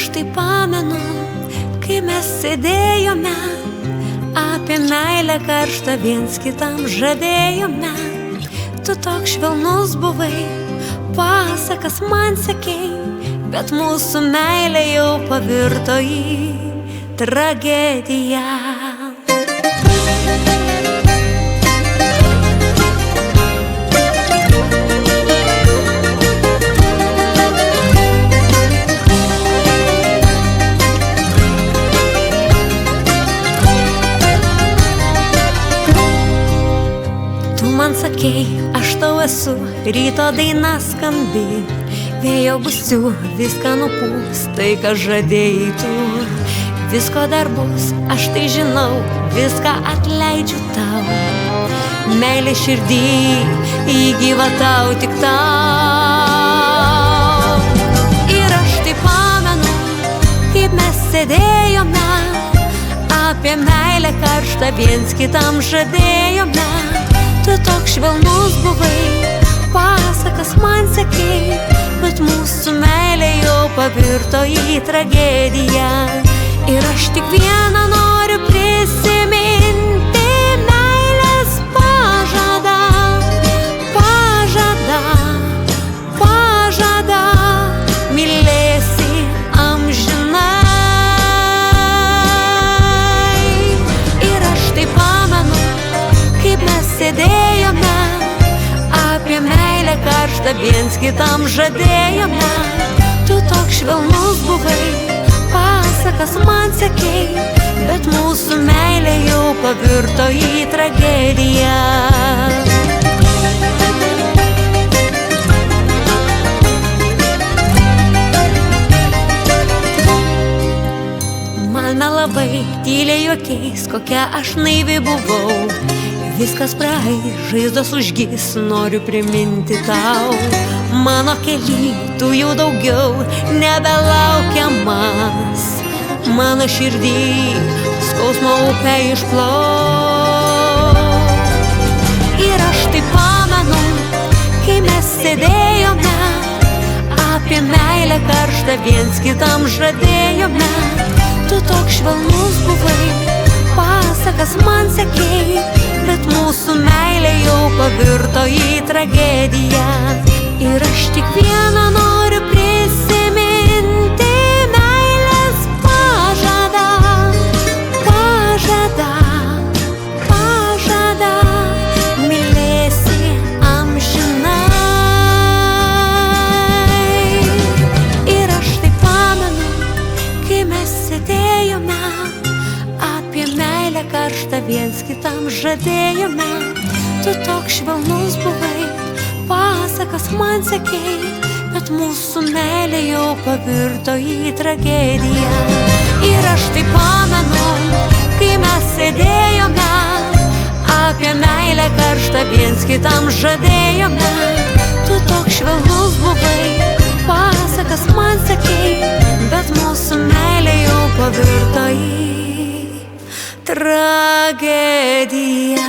aš tai pamenu, kai mes sėdėjome, apie meilę karštą viens kitam žadėjome. Tu toks švelnus buvai, pasakas man sakei, bet mūsų meilė jau pavirto į tragediją. Man sakei, aš tau esu, ryto daina skambi, vėjo gūsių viską nupūs, tai ką žadėjai tu. Visko dar bus, aš tai žinau, viską atleidžiu tau. Meilė širdį įgyva tau, tik tau. Ir aš tai pamenu, kaip mes sėdėjome, apie meilę karštą viens kitam žadėjome. Tu toks švelnus buvai, pasakas man sakei, bet mūsų meilė jau pavirto į tragediją. Ir aš tik vieną noriu prisiminti, meilės pažadą, pažadą, pažadą, mylėsi amžinai. Ir aš tai pamenu, kaip mes sėdėjome, apie meilę karštą viens kitam žadėjome. Tu toks švelnus buvai, pasakas man sakei, bet mūsų meilė jau pavirto į tragediją. Man melavai, tyliai juokiais, kokia aš naivi buvau. Viskas praeis, žaizdos užgis, noriu priminti tau. Mano kely, tu jau daugiau nebelaukiamas. Mano širdį skausmo upė išplauk. Ir aš tai pamenu, kai mes sėdėjome, apie meilę karštą viens kitam žadėjome. Tu toks švelnus buvai, pasakas man sakei, bet mūsų meilė jau pavirto į tragediją. Ir aš tik vieną noriu prisiminti, meilės pažadą, pažadą, pažadą, mylėsi amžinai. Ir aš tai pamenu, kai mes sėdėjome, apie meilę karštą viens kitam žadėjome. Tu toks švelnus buvai, pasakas man sakei, bet mūsų meilė jau pavirto į tragediją. Ir aš tai pamenu, kai mes sėdėjome, apie meilę karštą viens kitam žadėjome. Tu toks švelnus buvai, pasakas man sakei, bet mūsų meilė jau pavirto į tragediją.